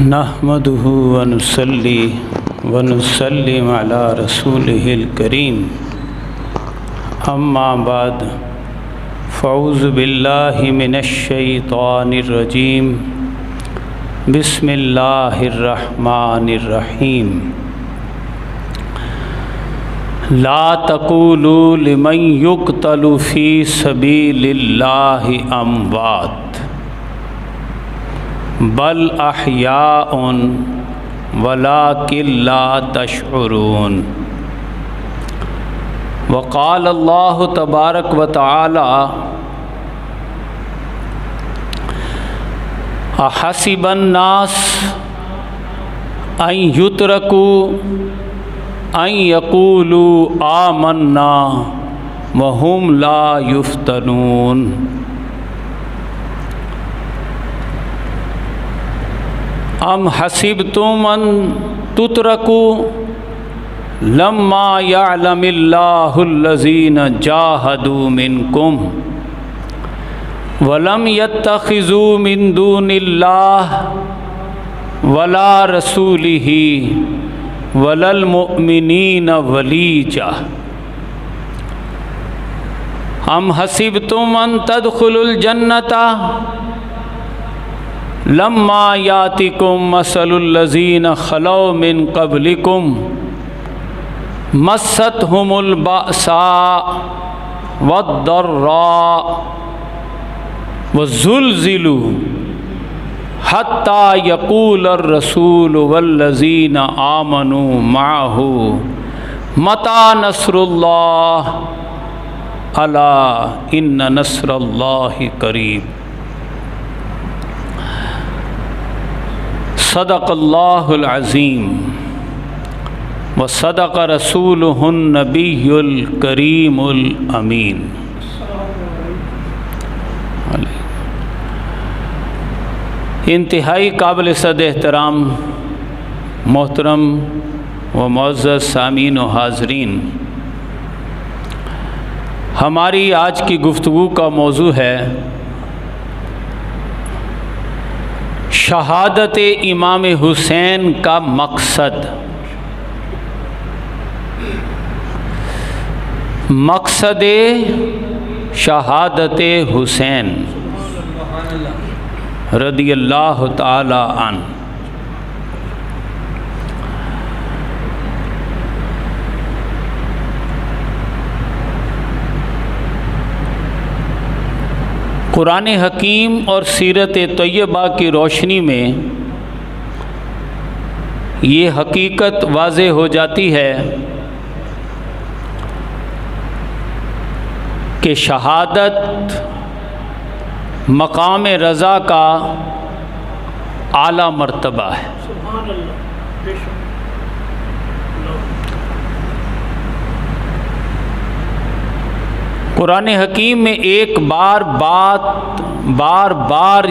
نحمده ونصلي ونسلم على رسوله الكريم اما بعد فاعوذ بالله من الشيطان الرجيم بسم الله الرحمن الرحيم لا تقولوا لمن يقتل في سبيل الله اموات بل احیاء ولکن لا تشعرون وقال اللہ تبارک و تعالی احسب الناس ان یترکوا ان یقولوا آمنا وهم لا یفتنون ام حسبتم ان تترکوا لما یعلم اللہ الذین جاہدوا منکم ولم یتخذوا من دون اللہ ولا رسولہ ولا المؤمنین ولیجا ام حسبتم ان تدخلوا الجنۃ لما یاتکم مثل الذین خلو من قبلکم مستہم البأساء والضراء وزلزلوا حتی یقول الرسول والذین آمنوا معہ متی نصر اللہ الا ان نصر اللہ قریب صدق اللہ العظیم وصدق رسولہ النبی الکریم الامین۔ انتہائی قابل صد احترام محترم و معزز سامعین و حاضرین، ہماری آج کی گفتگو کا موضوع ہے شہادت امام حسین کا مقصد۔ مقصد شہادت حسین رضی اللہ تعالی عنہ۔ قرآن حکیم اور سیرت طیبہ کی روشنی میں یہ حقیقت واضح ہو جاتی ہے کہ شہادت مقام رضا کا اعلیٰ مرتبہ ہے۔ قرآن حکیم میں ایک بار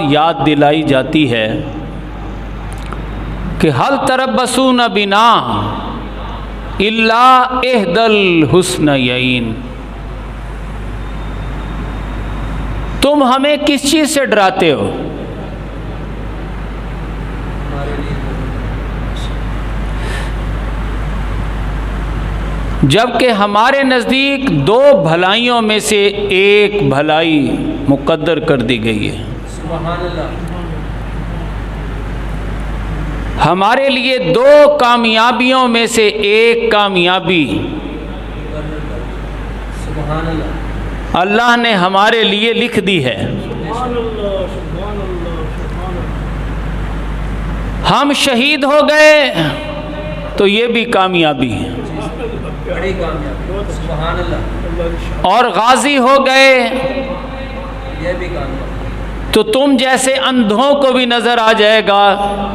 یاد دلائی جاتی ہے کہ هل تربصون بنا الا احدی الحسنیین، تم ہمیں کس چیز سے ڈراتے ہو؟ جبکہ ہمارے نزدیک دو بھلائیوں میں سے ایک بھلائی مقدر کر دی گئی ہے۔ سبحان اللہ۔ ہمارے لیے دو کامیابیوں میں سے ایک کامیابی سبحان اللہ اللہ نے ہمارے لیے لکھ دی ہے۔ ہم شہید ہو گئے تو یہ بھی کامیابی ہے، اور غازی ہو گئے تو تم جیسے اندھوں کو بھی نظر آ جائے گا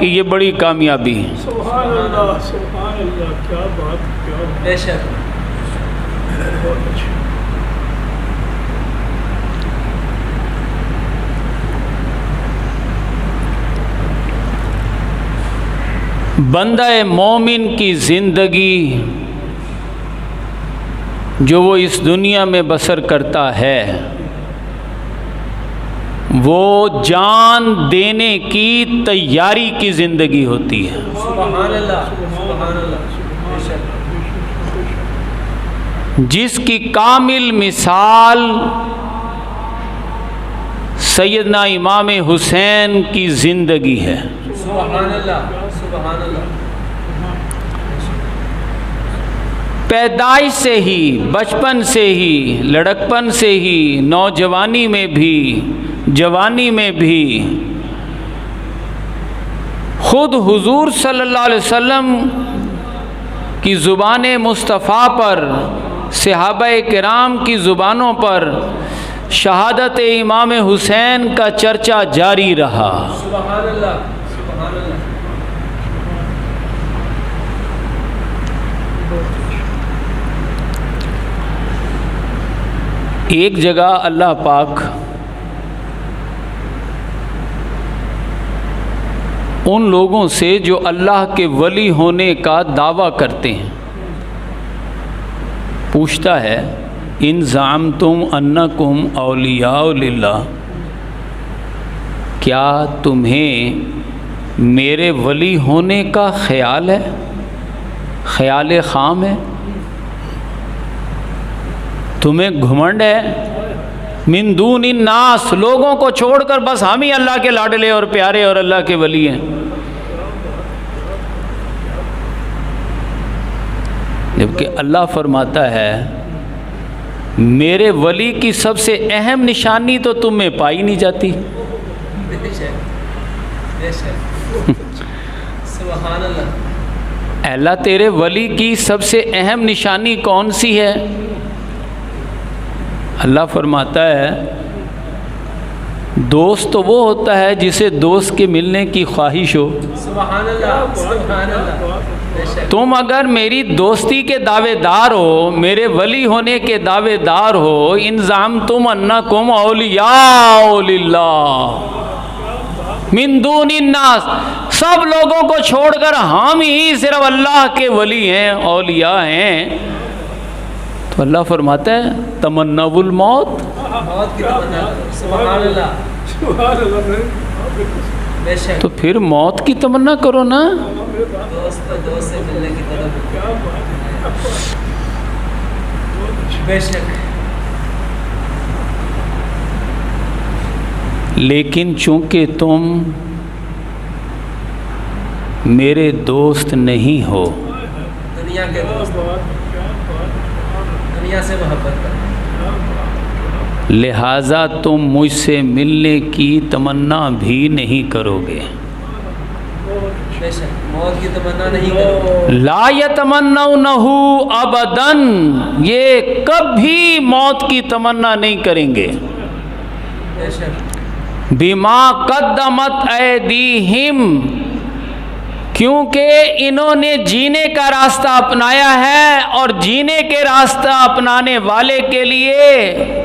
کہ یہ بڑی کامیابی ہے۔ سبحان اللہ، سبحان اللہ، کیا بات، کیا بے شک۔ بندہ مومن کی زندگی جو وہ اس دنیا میں بسر کرتا ہے وہ جان دینے کی تیاری کی زندگی ہوتی ہے۔ سبحان اللہ، سبحان اللہ، بے شک۔ جس کی کامل مثال سیدنا امام حسین کی زندگی ہے۔ سبحان اللہ، سبحان اللہ۔ پیدائش سے ہی، بچپن سے ہی، لڑکپن سے ہی، نوجوانی میں بھی، جوانی میں بھی خود حضور صلی اللہ علیہ وسلم کی زبان مصطفیٰ پر، صحابہ کرام کی زبانوں پر شہادت امام حسین کا چرچا جاری رہا۔ سبحان اللہ، سبحان اللہ۔ ایک جگہ اللہ پاک ان لوگوں سے جو اللہ کے ولی ہونے کا دعویٰ کرتے ہیں پوچھتا ہے، ان زعمتم انکم اولیاء للہ، کیا تمہیں میرے ولی ہونے کا خیال ہے، خیال خام ہے، تمہیں گھمنڈ ہے؟ من دون الناس، لوگوں کو چھوڑ کر بس ہم ہی اللہ کے لاڈلے اور پیارے اور اللہ کے ولی ہیں۔ جبکہ اللہ فرماتا ہے میرے ولی کی سب سے اہم نشانی تو تم میں پائی نہیں جاتی۔ سبحان اللہ۔ اللہ تیرے ولی کی سب سے اہم نشانی کون سی ہے؟ اللہ فرماتا ہے دوست تو وہ ہوتا ہے جسے دوست کے ملنے کی خواہش ہو۔ سبحان اللہ، سبحان اللہ۔ تم اگر میری دوستی کے دعوے دار ہو، میرے ولی ہونے کے دعوے دار ہو، ان زعمتم انکم اولیاء للہ من دون الناس، سب لوگوں کو چھوڑ کر ہم ہی صرف اللہ کے ولی ہیں، اولیاء ہیں، تو اللہ فرماتا ہے تمنوا الموت، موت کی تمنا کرو۔ سبحان اللہ، سبحان اللہ، بے شک۔ تو پھر موت کی تمنا کرو نا۔ دوست سے ملنے کی طرف، بے شک۔ لیکن چونکہ تم میرے دوست نہیں ہو، دنیا کے دوست، دنیا سے محبت کرتے، لہٰذا تم مجھ سے ملنے کی تمنا بھی نہیں کرو گے۔ بے شک، موت کی تمنا نہیں کرو۔ لا یتمنونہ ابداً، یہ کبھی موت کی تمنا نہیں کریں گے۔ بے شک، بما قدمت ایدیہم، کیونکہ انہوں نے جینے کا راستہ اپنایا ہے، اور جینے کے راستہ اپنانے والے کے لیے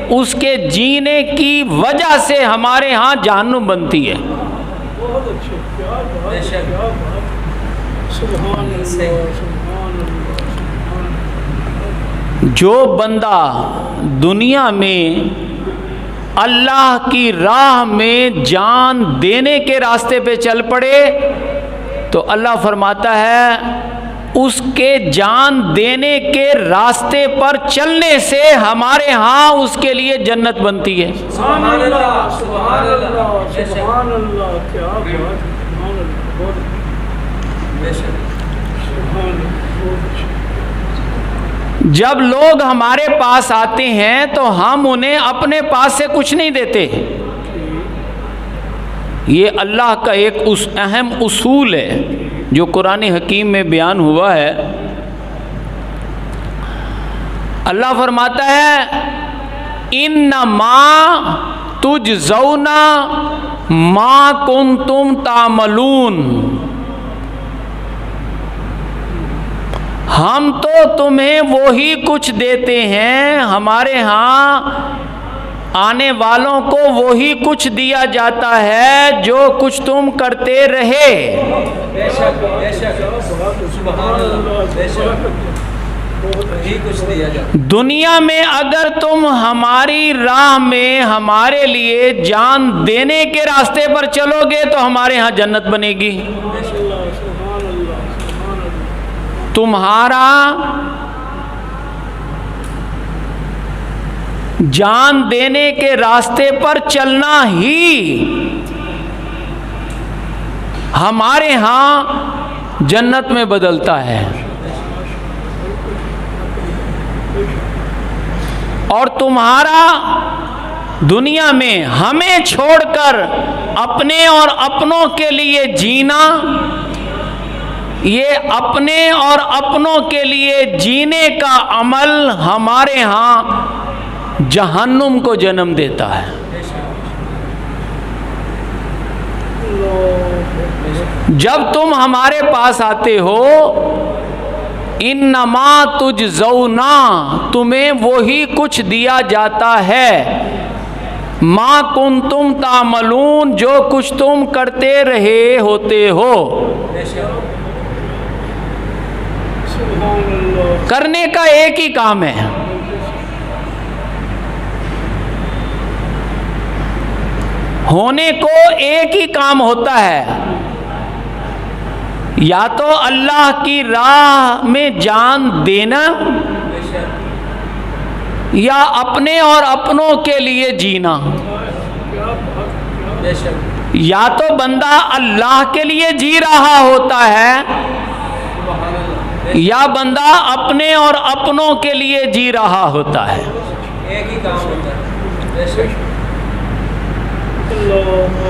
اس کے جینے کی وجہ سے ہمارے ہاں جہنم بنتی ہے۔ بے شک، جو بندہ دنیا میں اللہ کی راہ میں جان دینے کے راستے پہ چل پڑے تو اللہ فرماتا ہے اس کے جان دینے کے راستے پر چلنے سے ہمارے ہاں اس کے لیے جنت بنتی ہے۔ سبحان اللہ، سبحان اللہ، سبحان اللہ، کیا بات، بے شک۔ جب لوگ ہمارے پاس آتے ہیں تو ہم انہیں اپنے پاس سے کچھ نہیں دیتے، یہ اللہ کا ایک اہم اصول ہے جو قرآن حکیم میں بیان ہوا ہے۔ اللہ فرماتا ہے انما تجزون ما کنتم تعملون، ہم تو تمہیں وہی کچھ دیتے ہیں، ہمارے ہاں آنے والوں کو وہی کچھ دیا جاتا ہے جو کچھ تم کرتے رہے۔ بے شک، بے شک، سبحان اللہ، بے شک۔ وہی کچھ دیا جاتا دنیا میں اگر تم ہماری راہ میں ہمارے لیے جان دینے کے راستے پر چلو گے تو ہمارے ہاں جنت بنے گی. تمہارا جان دینے کے راستے پر چلنا ہی ہمارے ہاں جنت میں بدلتا ہے. اور تمہارا دنیا میں ہمیں چھوڑ کر اپنے اور اپنوں کے لیے جینا، یہ اپنے اور اپنوں کے لیے جینے کا عمل ہمارے ہاں جہنم کو جنم دیتا ہے. جب تم ہمارے پاس آتے ہو، انما تجزونا، تمہیں وہی کچھ دیا جاتا ہے، ما کنتم تعملون، جو کچھ تم کرتے رہے ہوتے ہو. کرنے کا ایک ہی کام ہے، ہونے کو ایک ہی کام ہوتا ہے، یا تو اللہ کی راہ میں جان دینا یا اپنے اور اپنوں کے لیے جینا. یا تو بندہ اللہ کے لیے جی رہا ہوتا ہے یا بندہ اپنے اور اپنوں کے لیے جی رہا ہوتا ہے. ایک ہی کام ہوتا ہے.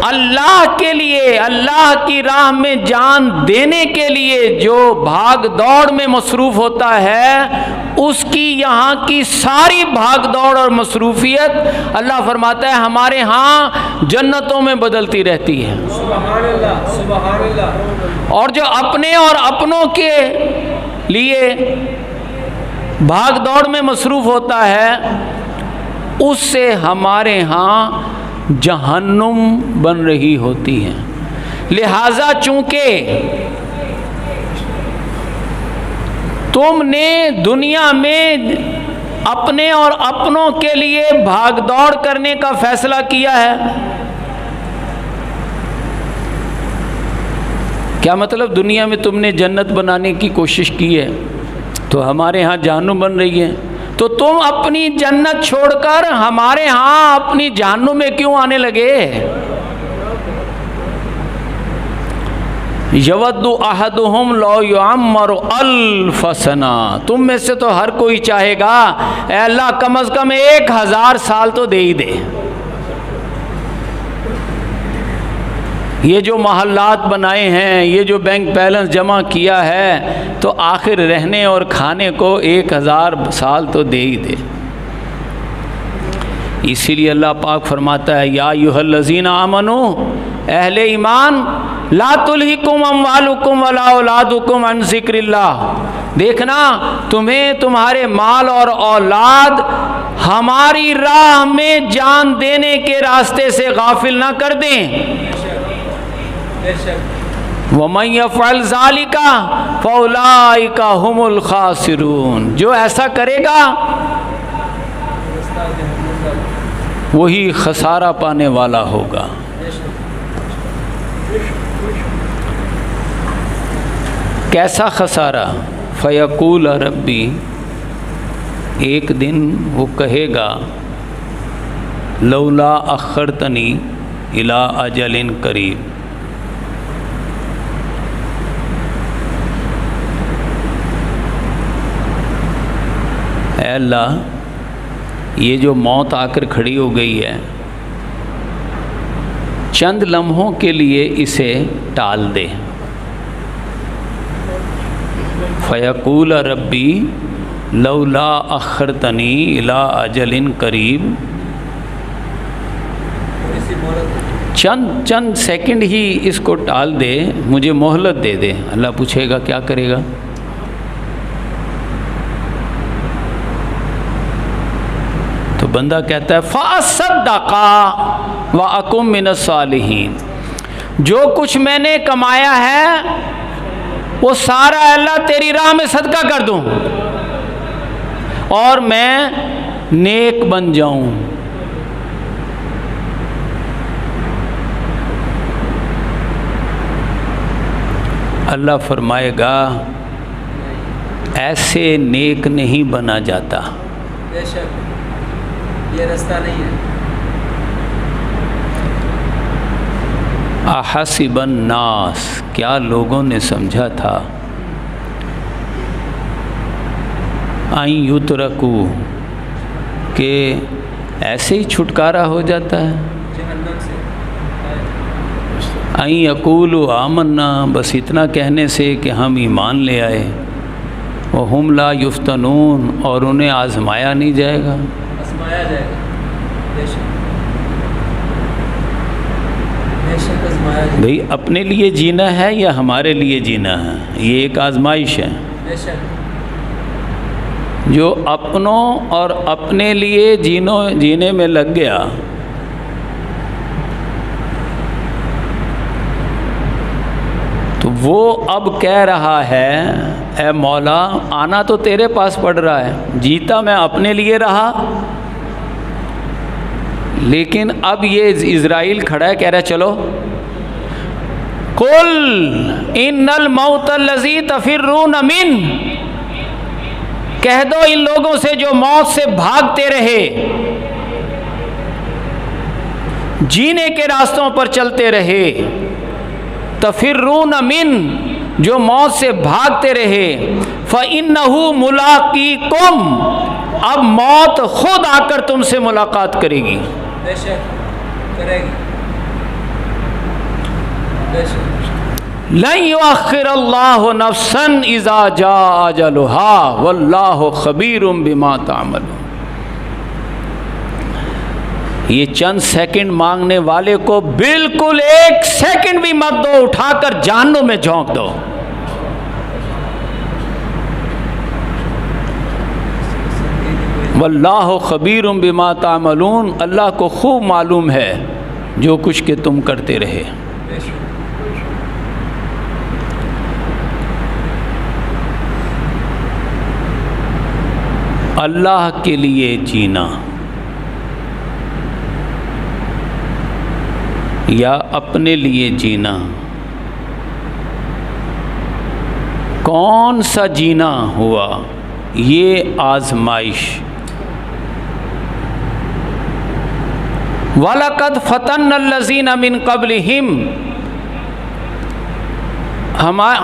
اللہ کے لیے، اللہ کی راہ میں جان دینے کے لیے جو بھاگ دوڑ میں مصروف ہوتا ہے، اس کی یہاں کی ساری بھاگ دوڑ اور مصروفیت اللہ فرماتا ہے ہمارے ہاں جنتوں میں بدلتی رہتی ہے. سبحان اللہ، سبحان اللہ. اور جو اپنے اور اپنوں کے لیے بھاگ دوڑ میں مصروف ہوتا ہے، اس سے ہمارے ہاں جہنم بن رہی ہوتی ہے. لہذا چونکہ تم نے دنیا میں اپنے اور اپنوں کے لیے بھاگ دوڑ کرنے کا فیصلہ کیا ہے، کیا مطلب دنیا میں تم نے جنت بنانے کی کوشش کی ہے تو ہمارے ہاں جہنم بن رہی ہے، تو تم اپنی جنت چھوڑ کر ہمارے ہاں اپنی جہنم میں کیوں آنے لگے؟ یود احدہم لو یعمر الف سنہ، تم میں سے تو ہر کوئی چاہے گا اے اللہ کم از کم 1000 سال تو دے ہی دے. یہ جو محلات بنائے ہیں، یہ جو بینک بیلنس جمع کیا ہے، تو آخر رہنے اور کھانے کو 1000 سال تو دے ہی دے. اسی لیے اللہ پاک فرماتا ہے یا ایھا الذین آمنوا، اہل ایمان، لا تلہکم اموالکم ولا اولادکم عن ذکر اللہ، دیکھنا تمہیں تمہارے مال اور اولاد ہماری راہ میں جان دینے کے راستے سے غافل نہ کر دیں. وَمَن يَفْعَلْ ذَلِكَ فَأُولَٰئِكَ هُمُ الْخَاسِرُونَ، جو ایسا کرے گا وہی خسارہ پانے والا ہوگا. کیسا خسارہ؟ فَيَقُولَ رَبِّ، ایک دن وہ کہے گا لولا اخرتنی الی اجل قریب، اے اللہ یہ جو موت آ کر کھڑی ہو گئی ہے، چند لمحوں کے لیے اسے ٹال دے. فیقول ربی لولا اخرتنی الی اجل قریب، چند سیکنڈ ہی اس کو ٹال دے، مجھے مہلت دے دے. اللہ پوچھے گا کیا کرے گا؟ تو بندہ کہتا ہے فَأَصَّدَّقَ وَأَكُن مِّنَ الصَّالِحِينَ، جو کچھ میں نے کمایا ہے وہ سارا اللہ تیری راہ میں صدقہ کر دوں. اور میں نیک بن جاؤں. اللہ فرمائے گا ایسے نیک نہیں بنا جاتا. بے شک یہ رستہ نہیں ہے. احسب الناس، کیا لوگوں نے سمجھا تھا ان یترکو کہ ایسے ہی چھٹکارا ہو جاتا ہے. جہنم سے ان یقولوا آمنا، بس اتنا کہنے سے کہ ہم ایمان لے آئے. وہم لا یفتنون، اور انہیں آزمایا نہیں جائے گا. آزمایا جائے گا. بے شک بے شک آزمایا جائے گا. بھئی اپنے لیے جینا ہے یا ہمارے لیے جینا ہے؟ یہ ایک آزمائش ہے. بے شک جو اپنوں اور اپنے لیے جینے میں لگ گیا، تو وہ اب کہہ رہا ہے اے مولا آنا تو تیرے پاس پڑ رہا ہے، جیتا میں اپنے لیے رہا، لیکن اب یہ اسرائیل کھڑا ہے کہہ رہا ہے چلو قل ان الموت الذی تفرون من، کہہ دو ان لوگوں سے جو موت سے بھاگتے رہے، جینے کے راستوں پر چلتے رہے، تفرون من جو موت سے بھاگتے رہے، فَإِنَّهُ مُلَاقِيكُمْ اب موت خود آ کر تم سے ملاقات کرے گی. بے شک کرے گی. بے شک لَن يُؤَخِّرَ اللَّهُ نَفْسًا إِذَا جَاءَ أَجَلُهَا وَاللَّهُ خَبِيرٌ بِمَا تَعْمَلُونَ. یہ چند سیکنڈ مانگنے والے کو بالکل ایک سیکنڈ بھی مت دو، اٹھا کر جہنم میں جھونک دو. واللہ خبیر بما تعملون، اللہ کو خوب معلوم ہے جو کچھ کہ تم کرتے رہے. بے شک اللہ کے لیے جینا یا اپنے لیے جینا، کون سا جینا ہوا؟ یہ آزمائش. وَلَقَدْ فَتَنَّ الَّذِينَ مِن قَبْلِهِمْ،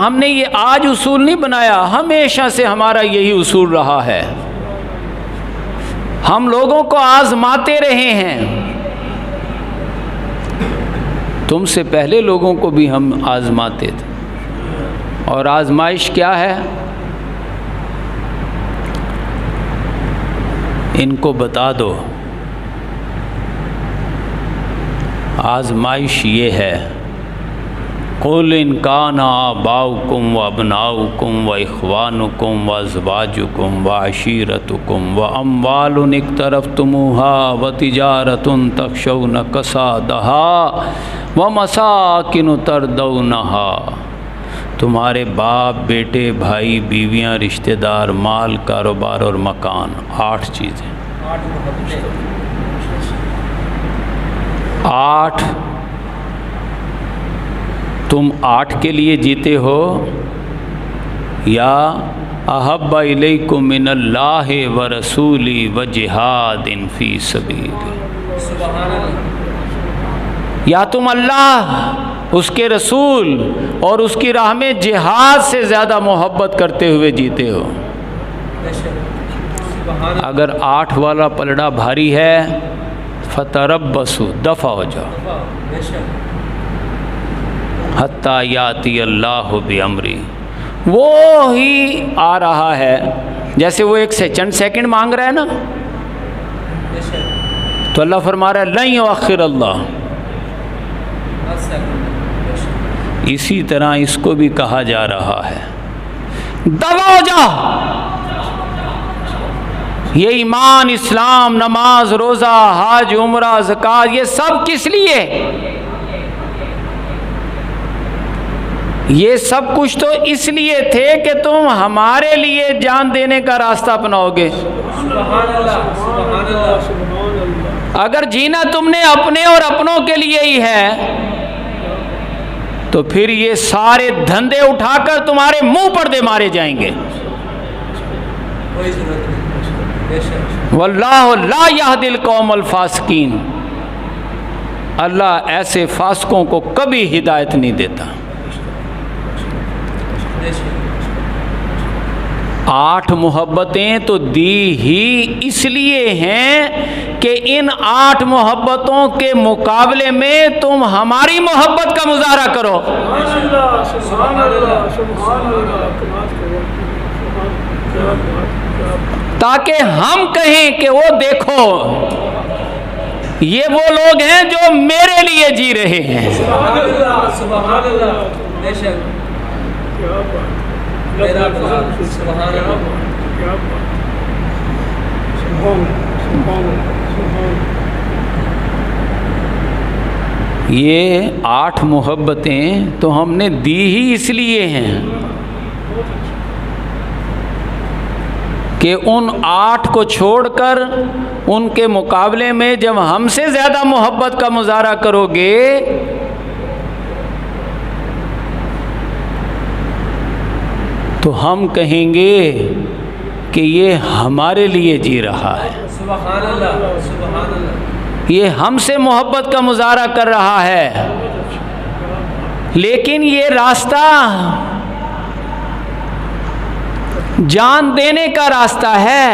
ہم نے یہ آج اصول نہیں بنایا، ہمیشہ سے ہمارا یہی اصول رہا ہے. ہم لوگوں کو آزماتے رہے ہیں، تم سے پہلے لوگوں کو بھی ہم آزماتے تھے. اور آزمائش کیا ہے؟ ان کو بتا دو. آزمائش یہ ہے قُلْ إِنْ كَانَ آبَاؤُكُمْ وَأَبْنَاؤُكُمْ وَإِخْوَانُكُمْ وَأَزْوَاجُكُمْ وَعَشِيرَتُكُمْ وَأَمْوَالٌ اقْتَرَفْتُمُوهَا وَتِجَارَةٌ تَخْشَوْنَ كَسَادَهَا وَمَسَاكِنُ تَرْضَوْنَهَا، تمہارے باپ، بیٹے، بھائی، بیویاں، رشتہ دار، مال، کاروبار اور مکان. 8 چیزیں. 8 محبتیں. 8. تم 8 کے لیے جیتے ہو یا احب الیکم من اللہ ورسولی وجہاد فی سبیلی، سبحان اللہ. یا تم اللہ، اس کے رسول اور اس کی راہ میں جہاد سے زیادہ محبت کرتے ہوئے جیتے ہو. بے شک سبحان اللہ. اگر 8 والا پلڑا بھاری ہے فتربصوا، دفع ہو جاؤ. بے شک حتیٰ یاتی اللہ بامری، وہ ہی آ رہا ہے. جیسے وہ ایک چند سیکنڈ مانگ رہا ہے نا، بے شک تو اللہ فرما رہا ہے لن یؤخر اللہ. 10 سیکنڈ. بے شک اسی طرح اس کو بھی کہا جا رہا ہے دبا ہو جا. یہ ایمان، اسلام، نماز، روزہ، حج، عمرہ، زکوٰۃ، یہ سب کس لیے؟ یہ سب کچھ تو اس لیے تھے کہ تم ہمارے لیے جان دینے کا راستہ اپناؤ گے. سبحان اللہ سبحان اللہ اگر جینا تم نے اپنے اور اپنوں کے لیے ہی ہے تو پھر یہ سارے دھندے اٹھا کر تمہارے منہ پر دے مارے جائیں گے. کوئی ضرورت نہیں. بے شک واللہ لا یہدی القوم الفاسقین. اللہ ایسے فاسقوں کو کبھی ہدایت نہیں دیتا. بے شک 8 محبتیں تو دی ہی اس لیے ہیں کہ ان 8 محبتوں کے مقابلے میں تم ہماری محبت کا مظاہرہ کرو تاکہ ہم کہیں کہ وہ دیکھو یہ وہ لوگ ہیں جو میرے لیے جی رہے ہیں. سبحان اللہ بے شک میرا بھلا سبحان اللہ. یہ 8 محبتیں تو ہم نے دی ہی اس لیے ہیں کہ ان 8 کو چھوڑ کر ان کے مقابلے میں جب ہم سے زیادہ محبت کا مظاہرہ کرو گے تو ہم کہیں گے کہ یہ ہمارے لیے جی رہا ہے, سبحان اللہ سبحان اللہ. یہ ہم سے محبت کا مظاہرہ کر رہا ہے, لیکن یہ راستہ جان دینے کا راستہ ہے.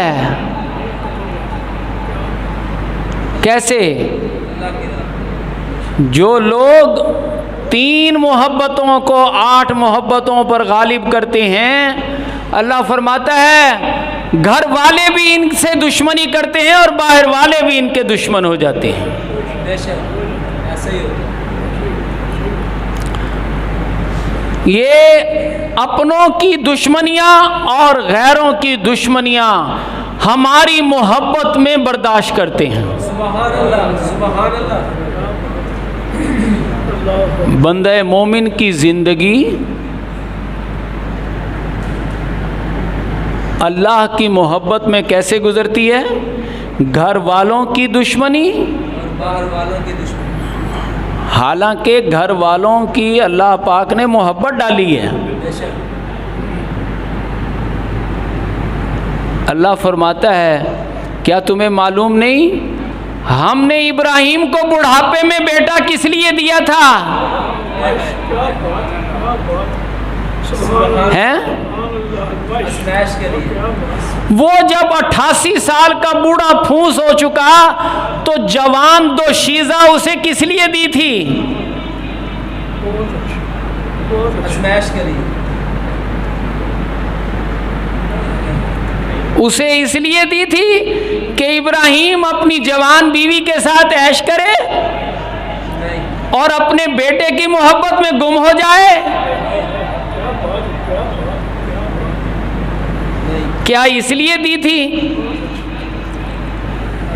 کیسے؟ جو لوگ 3 محبتوں کو 8 محبتوں پر غالب کرتے ہیں, اللہ فرماتا ہے گھر والے بھی ان سے دشمنی کرتے ہیں اور باہر والے بھی ان کے دشمن ہو جاتے ہیں. بے شک ایسا ہی ہوتا ہے. یہ اپنوں کی دشمنیاں اور غیروں کی دشمنیاں ہماری محبت میں برداشت کرتے ہیں. سبحان اللہ سبحان اللہ. بندہ مومن کی زندگی اللہ کی محبت میں کیسے گزرتی ہے؟ گھر والوں کی دشمنی اور باہر والوں کی دشمنی. حالانکہ گھر والوں کی اللہ پاک نے محبت ڈالی ہے. بے شک اللہ فرماتا ہے کیا تمہیں معلوم نہیں ہم نے ابراہیم کو بڑھاپے میں بیٹا کس لیے دیا تھا؟ ہیں اسمیش کے لیے. وہ جب 88 سال کا بوڑھا پھونس ہو چکا تو جوان دوشیزہ اسے کس لیے دی تھی؟ اسمیش کے لیے. اسے اس لیے دی تھی کہ ابراہیم اپنی جوان بیوی کے ساتھ عیش کرے نہیں اور اپنے بیٹے کی محبت میں گم ہو جائے. کیا اس لیے دی تھی؟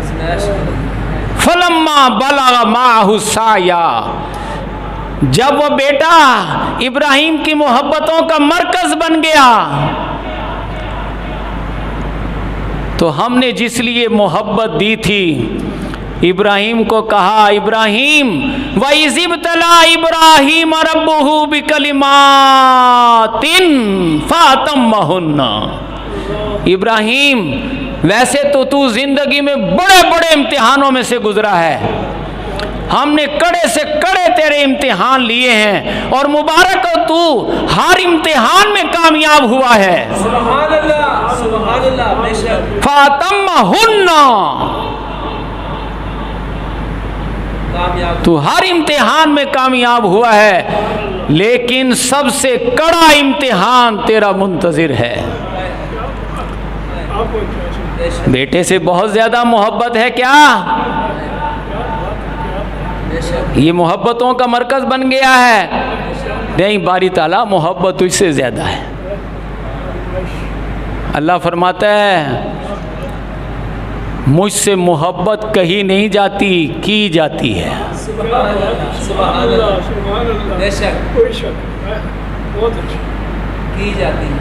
اسمیش کے لیے. فلما بلغ معہ السعی, جب وہ بیٹا ابراہیم کی محبتوں کا مرکز بن گیا تو ہم نے جس لیے محبت دی تھی ابراہیم کو کہا ابراہیم وَإِذِ ابْتَلَىٰ إِبْرَاهِيمَ رَبُّهُ بِكَلِمَاتٍ فَأَتَمَّهُنَّ. ابراہیم ویسے تو زندگی میں بڑے بڑے امتحانوں میں سے گزرا ہے, ہم نے کڑے سے کڑے تیرے امتحان لیے ہیں اور مبارک ہو تو ہر امتحان میں کامیاب ہوا ہے. سبحان اللہ بے شک. فَأَتَمَّهُنَّ, کامیاب. تو ہر امتحان میں کامیاب ہوا ہے, لیکن سب سے کڑا امتحان تیرا منتظر ہے. بے شک بیٹے سے بہت زیادہ محبت ہے کیا؟ بے شک. یہ محبتوں کا مرکز بن گیا ہے؟ نہیں, باری تعالیٰ محبت تجھ سے زیادہ ہے. اللہ فرماتا ہے مجھ سے محبت کہی نہیں جاتی, کی جاتی ہے. سبحان اللہ سبحان اللہ. بے شک کی جاتی ہے.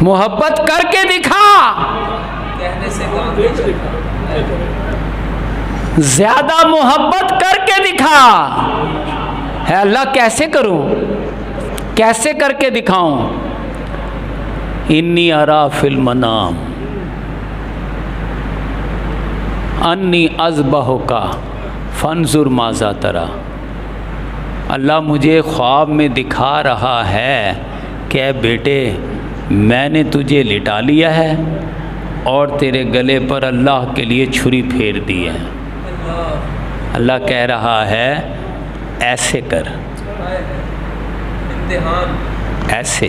محبت کر کے دکھا. کہنے سے کام نہیں چلتا. زیادہ محبت کر کے دکھا. ہے اللہ کیسے کروں, کیسے کر کے دکھاؤں؟ انی ارا فی المنام انی اذبحک فانظر ماذا تری. اللہ مجھے خواب میں دکھا رہا ہے کہ اے بیٹے میں نے تجھے لٹا لیا ہے اور تیرے گلے پر اللہ کے لیے چھری پھیر دی ہے. اللہ کہہ رہا ہے ایسے کر, امتحان ایسے.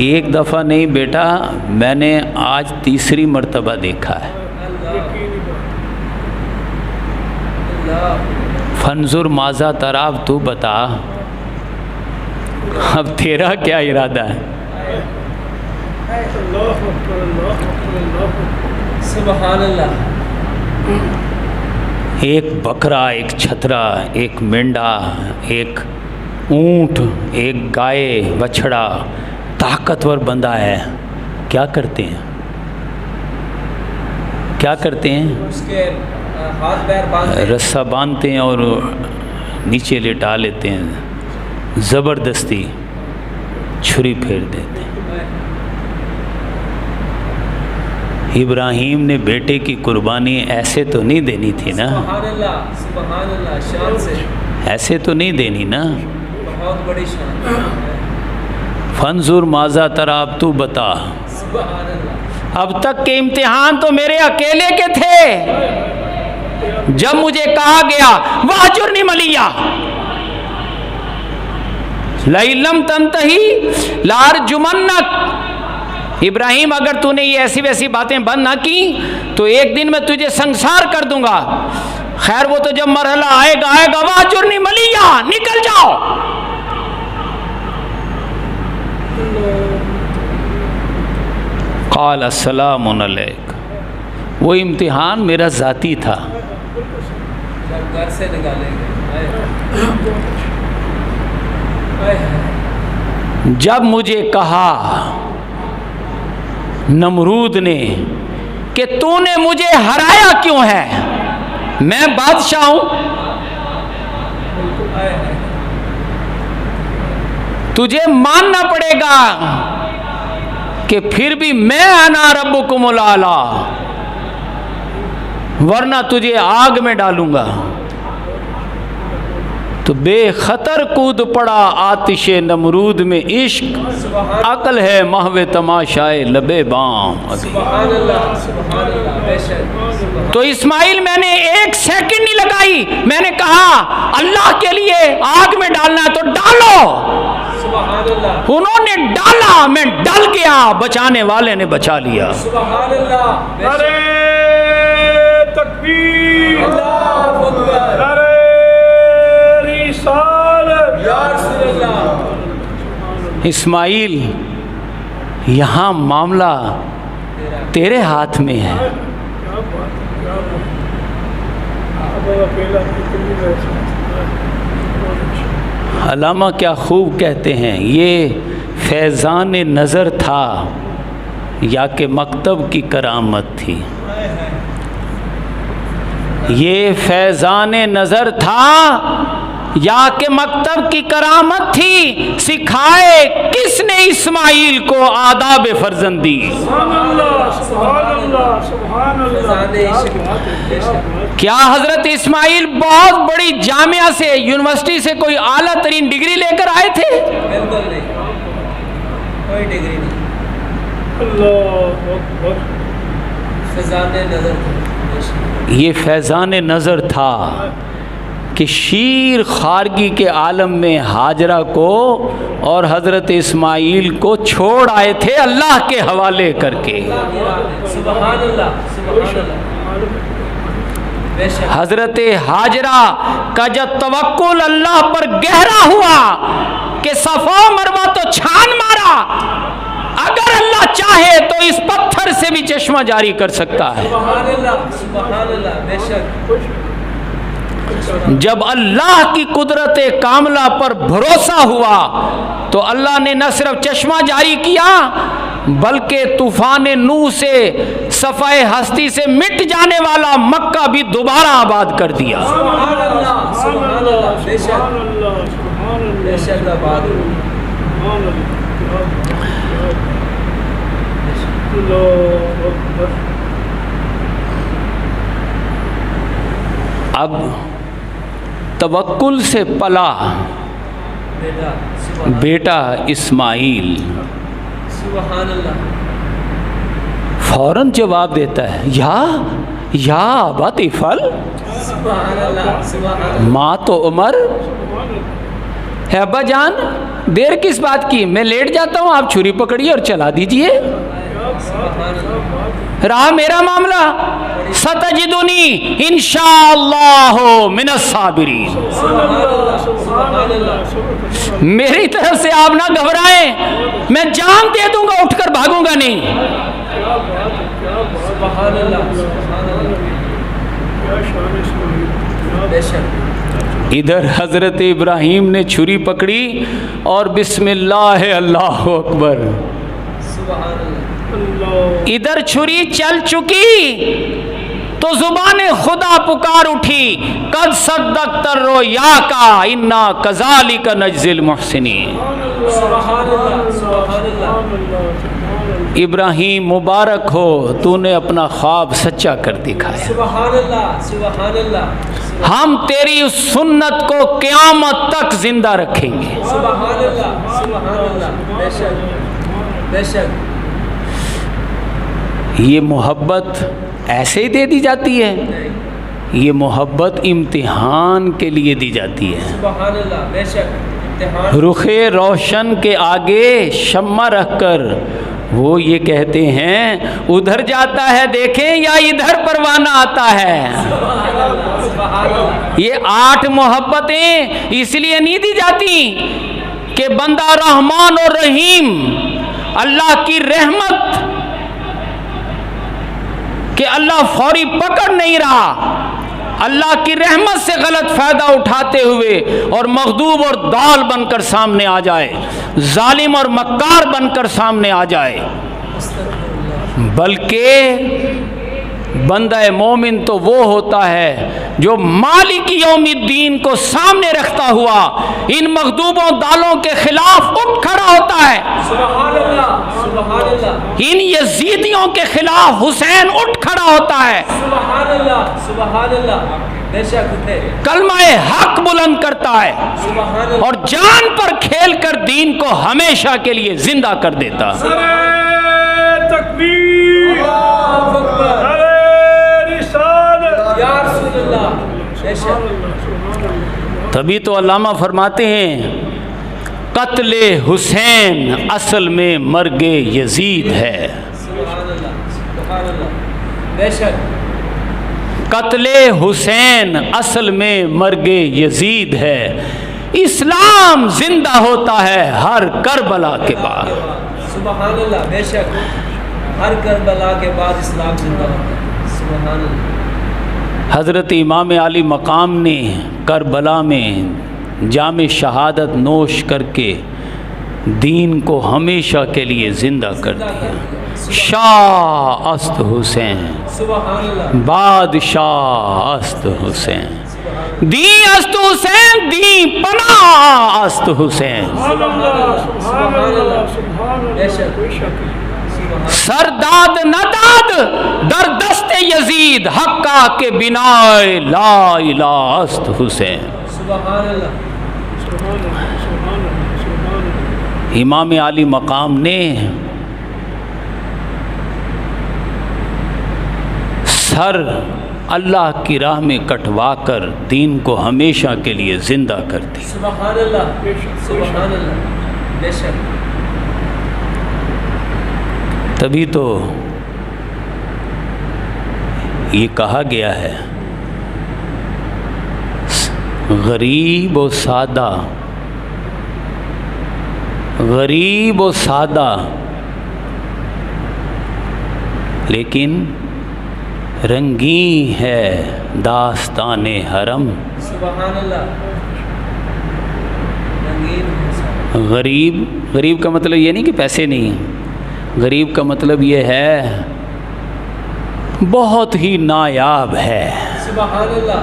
ایک دفعہ نہیں بیٹا, میں نے آج تیسری مرتبہ دیکھا ہے. فانظر ماذا تری, اب تو بتا اب تیرا کیا ارادہ ہے؟ سبحان اللہ. ایک بکرا, ایک چھترا, ایک مینڈا, ایک اونٹ, ایک گائے, بچھڑا, طاقتور بندہ ہے, کیا کرتے ہیں؟ کیا کرتے ہیں؟ اس کے ہاتھ پیر باندھتے, رسہ باندھتے ہیں اور نیچے لٹا لیتے ہیں, زبردستی چھری پھیر دیتے ہیں. ابراہیم نے بیٹے کی قربانی ایسے تو نہیں دینی تھی نا, سبحان اللہ, سبحان اللہ, شان سے, ایسے تو نہیں دینی نا. بہت بڑی شان. فانظر ماذا تری, اب تو بتا. سبحان اللہ. اب تک کے امتحان تو میرے اکیلے کے تھے. جب مجھے کہا گیا واہجرنی ملیہ لئن لم تنتہی لارجمنک, ابراہیم اگر تو نے یہ ایسی ویسی باتیں بند نہ کی تو ایک دن میں تجھے سنسار کر دوں گا. خیر وہ تو جب مرحلہ آئے گا واہجرنی ملیہ, نکل جاؤ. قال السلام علیک. وہ امتحان میرا ذاتی تھا. جب گھر سے نکالیں گے, جب مجھے کہا نمرود نے کہ تو نے مجھے ہرایا کیوں ہے, میں بادشاہ ہوں, تجھے ماننا پڑے گا کہ پھر بھی میں انا ربکم الاعلی, ورنہ تجھے آگ میں ڈالوں گا. تو بے خطر کود پڑا آتش نمرود میں عشق, عقل ہے محو تماشائے لبے بام. سبحان اللہ, سبحان اللہ, بے شک. تو اسماعیل میں نے ایک سیکنڈ نہیں لگائی, میں نے کہا اللہ کے لیے آگ میں ڈالنا ہے تو ڈالو. سبحان اللہ. انہوں نے ڈالا, میں ڈل گیا, بچانے والے نے بچا لیا. سبحان اللہ, بے شک. نعرہ تکبیر, اللہ اکبر, نعرہ رسالت, یا رسول اللہ. اسماعیل یہاں معاملہ تیرے ہاتھ میں ہے. علامہ کیا خوب کہتے ہیں, یہ فیضان نظر تھا یا کہ مکتب کی کرامت تھی. یہ فیضان نظر تھا یا کہ مکتب کی کرامت تھی, سکھائے کس نے اسماعیل کو آداب فرزندی. سبحان اللہ, سبحان اللہ, سبحان اللہ. کیا حضرت اسماعیل بہت بڑی جامعہ سے, یونیورسٹی سے کوئی اعلیٰ ترین ڈگری لے کر آئے تھے؟ بالکل نہیں, کوئی ڈگری نہیں. اللہ اکبر. فیضان نظر تھا. یہ فیضان نظر تھا کہ شیر خارگی کے عالم میں ہاجرہ کو اور حضرت اسماعیل کو چھوڑ آئے تھے اللہ کے حوالے کر کے. سبحان اللہ, سبحان اللہ, بے شک. حضرت ہاجرہ کا جب توکل اللہ پر گہرا ہوا کہ صفا مروہ تو چھان مارا, اگر اللہ چاہے تو اس پتھر سے بھی چشمہ جاری کر سکتا ہے. سبحان اللہ, سبحان اللہ, بے شک. جب اللہ کی قدرت کاملہ پر بھروسہ ہوا تو اللہ نے نہ صرف چشمہ جاری کیا بلکہ طوفان نوح سے صفحہ ہستی سے مٹ جانے والا مکہ بھی دوبارہ آباد کر دیا۔ سبحان اللہ، سبحان اللہ، بے شک بے شک آباد اب توکل سے پلا بیٹا اسماعیل، سبحان اللہ، فوراً جواب دیتا ہے یا ابا طفل، سبحان اللہ، سبحان اللہ، ماں تو عمر ہے، ابا جان دیر کس بات کی، میں لیٹ جاتا ہوں، آپ چھری پکڑیے اور چلا دیجئے، سبحان اللہ، رہا میرا معاملہ، ستجدنی انشاءاللہ من الصابرین، سبحان اللہ، سبحان اللہ، میری طرف سے آپ نہ گھبرائیں، میں جان دے دوں گا، اٹھ کر بھاگوں گا نہیں۔ سبحان اللہ، سبحان اللہ، بے شک، ادھر حضرت ابراہیم نے چھری پکڑی اور بسم اللہ اللہ اکبر، سبحان اللہ، ادھر چھری چل چکی تو زبان خدا پکار اٹھی، قد صدقت الرؤیا کا انا کذالک نجزی المحسنین، سبحان اللہ، سبحان اللہ، ابراہیم مبارک ہو، تو نے اپنا خواب سچا کر دکھایا، سبحان اللہ، سبحان اللہ، ہم تیری اس سنت کو قیامت تک زندہ رکھیں گے۔ سبحان اللہ، سبحان اللہ، بے شک بے شک، یہ محبت ایسے ہی دے دی جاتی ہے، یہ محبت امتحان کے لیے دی جاتی ہے۔ سبحان اللہ، بے شک، امتحان، رخ روشن کے آگے شمع رکھ کر وہ یہ کہتے ہیں ادھر جاتا ہے دیکھیں یا ادھر پروانہ آتا ہے۔ سبحان اللہ، یہ 8 محبتیں اس لیے نہیں دی جاتی کہ بندہ رحمان اور رحیم، اللہ کی رحمت کہ اللہ فوری پکڑ نہیں رہا، اللہ کی رحمت سے غلط فائدہ اٹھاتے ہوئے اور مغضوب اور ضال بن کر سامنے آ جائے، ظالم اور مکار بن کر سامنے آ جائے، بلکہ بندہ مومن تو وہ ہوتا ہے جو مالک یوم الدین کو سامنے رکھتا ہوا ان مغضوبوں دالوں کے خلاف اٹھ کھڑا ہوتا ہے۔ سبحان اللہ، سبحان اللہ، ان یزیدیوں کے خلاف حسین اٹھ کھڑا ہوتا ہے، سبحان اللہ، سبحان اللہ، بے شک اٹھے، کلمہ حق بلند کرتا ہے سبحان اللہ، اور جان پر کھیل کر دین کو ہمیشہ کے لیے زندہ کر دیتا۔ نعرہ تکبیر، اللہ اکبر، نعرہ رسالت، یا رسول اللہ، بے شک، تبھی تو علامہ فرماتے ہیں قتل حسین اصل میں مرگ یزید ہے، سبحان اللہ، سبحان اللہ، بے شک، قتل حسین اصل میں مرگ یزید ہے، اسلام زندہ ہوتا ہے ہر کربلا کے بعد۔ سبحان اللہ، بے شک، ہر کربلا کے بعد اسلام زندہ ہوتا ہے، سبحان اللہ، حضرت امام علی مقام نے کربلا میں جام شہادت نوش کر کے دین کو ہمیشہ کے لیے زندہ کر دیا۔ شاہ است حسین، سبحان اللہ، بادشاہ است حسین، دی است حسین، دی پناہ است حسین، سبحان اللہ، سبحان اللہ، سبحان بے اللہ، شک، بے شک، سر داد نہ داد در دست یزید حقا کے بنا لا الہ است حسین۔ سبحان اللہ، سبحان اللہ، سبحان اللہ، سبحان اللہ، امام علی مقام نے سر اللہ کی راہ میں کٹوا کر دین کو ہمیشہ کے لیے زندہ کر دی۔ سبحان اللہ، سبحان اللہ، بے شک، تبھی تو یہ کہا گیا ہے غریب و سادہ، غریب و سادہ لیکن رنگین ہے داستان حرم. سبحان اللہ. رنگین ہے. غریب کا مطلب یہ نہیں کہ پیسے نہیں ہیں. غریب کا مطلب یہ ہے بہت ہی نایاب ہے سبحان اللہ.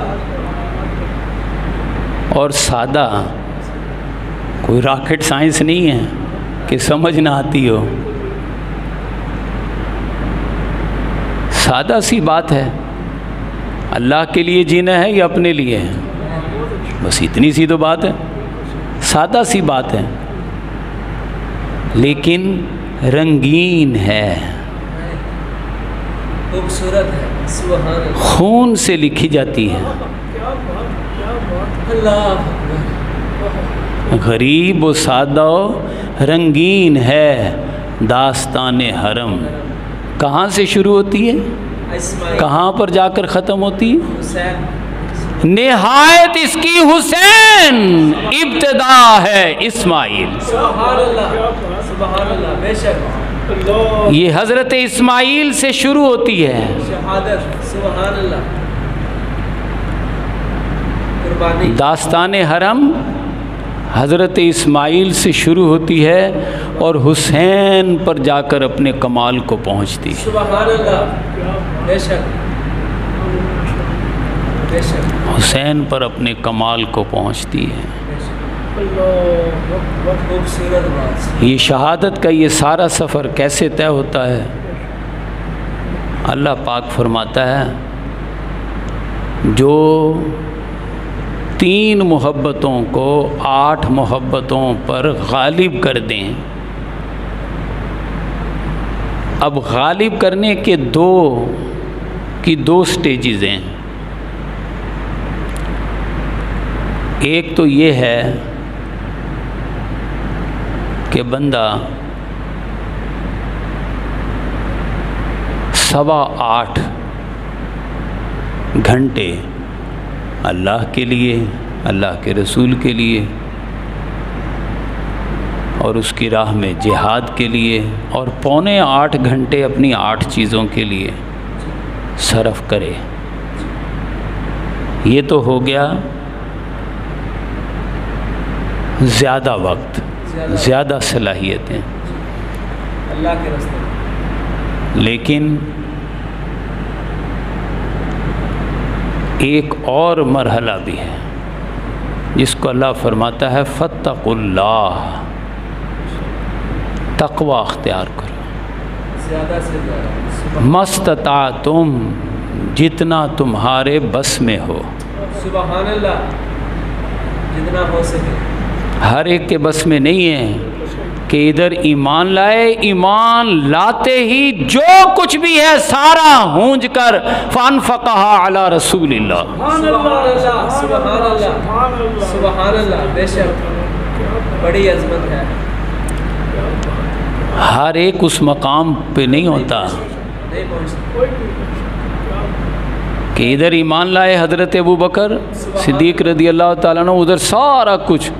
اور سادہ. کوئی راکٹ سائنس نہیں ہے کہ سمجھ نہ آتی ہو. سادہ سی بات ہے. اللہ کے لیے جینا ہے یا اپنے لیے؟ بس اتنی سی تو بات ہے. سادہ سی بات ہے لیکن رنگین ہے. خوبصورت ہے. سبحان اللہ. خون سے لکھی جاتی ہے. اللہ. غریب و سادہ و رنگین ہے داستان حرم. کہاں سے شروع ہوتی ہے؟ اسماعیل. کہاں پر جا کر ختم ہوتی ہے؟ حسین. نہایت اس کی حسین، ابتدا ہے اسماعیل. سبحان اللہ. سبحان اللہ. بے شک. یہ حضرت اسماعیل سے شروع ہوتی ہے. شہادت. سبحان اللہ. قربانی. داستان حرم حضرت اسماعیل سے شروع ہوتی ہے اور حسین پر جا کر اپنے کمال کو پہنچتی ہے. سبحان اللہ. بے شک. بے شک. حسین پر اپنے کمال کو پہنچتی ہے. خوبصورت بات. یہ شہادت کا یہ سارا سفر کیسے طے ہوتا ہے؟ اللہ پاک فرماتا ہے جو 3 محبتوں کو 8 محبتوں پر غالب کر دیں. اب غالب کرنے کے دو سٹیجز ہیں. ایک تو یہ ہے کہ بندہ 8.25 گھنٹے اللہ کے لیے، اللہ کے رسول کے لیے اور اس کی راہ میں جہاد کے لیے، اور 7.25 گھنٹے اپنی 8 چیزوں کے لیے صرف کرے. یہ تو ہو گیا زیادہ وقت، زیادہ صلاحیتیں. اللہ کے راستے. لیکن ایک اور مرحلہ بھی ہے جس کو اللہ فرماتا ہے فاتقوا اللہ. تقوی اختیار کرو. زیادہ سے زیادہ. مستطاعتم، جتنا تمہارے بس میں ہو. سبحان اللہ. جتنا ہو سکے. ہر ایک کے بس میں نہیں ہے کہ ادھر ایمان لائے، ایمان لاتے ہی جو کچھ بھی ہے سارا ہونج کر فانفقہا علی رسول اللہ. سبحان اللہ. سبحان اللہ. سبحان اللہ. بے شک. بڑی عظمت ہے. ہر ایک اس مقام پہ نہیں ہوتا نہیں پہنچتا. کہ ادھر ایمان لائے حضرت ابو بکر صدیق رضی اللہ تعالیٰ عنہ، ادھر سارا کچھ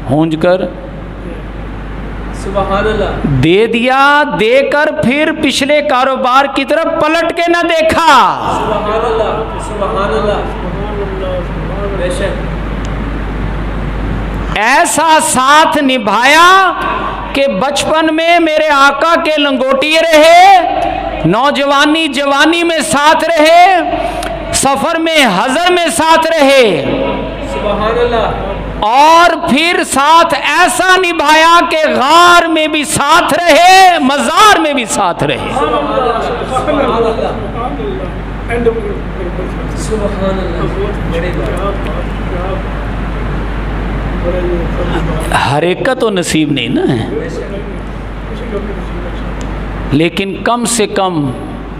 ہونج کر سبحان اللہ. دے دیا، دے کر پھر پچھلے کاروبار کی طرف پلٹ کے نہ دیکھا. سبحان اللہ. سبحان اللہ. بے شک. ایسا ساتھ نبھایا کہ بچپن میں میرے آقا کے لنگوٹیے رہے، نوجوانی جوانی میں ساتھ رہے، سفر میں حضر میں ساتھ رہے، سبحان اللہ. اور پھر ساتھ ایسا نبھایا کہ غار میں بھی ساتھ رہے، مزار میں بھی ساتھ رہے. سبحان اللہ. سبحان اللہ. بڑی بات. ہر ایک کا تو نصیب نہیں نا ہے، لیکن کم سے کم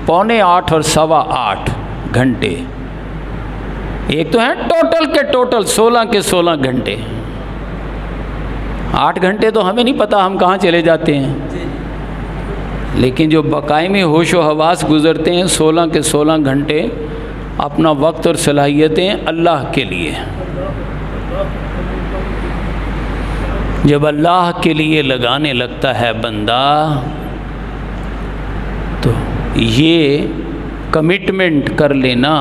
7.25 اور 8.25 گھنٹے. ایک تو ہے ٹوٹل کے ٹوٹل 16 کے 16 گھنٹے. 8 گھنٹے تو ہمیں نہیں پتہ ہم کہاں چلے جاتے ہیں، لیکن جو بقائمی ہوش و حواس گزرتے ہیں 16 کے 16 گھنٹے اپنا وقت اور صلاحیتیں اللہ کے لیے. جب اللہ کے لیے لگانے لگتا ہے بندہ تو یہ کمٹمنٹ کر لینا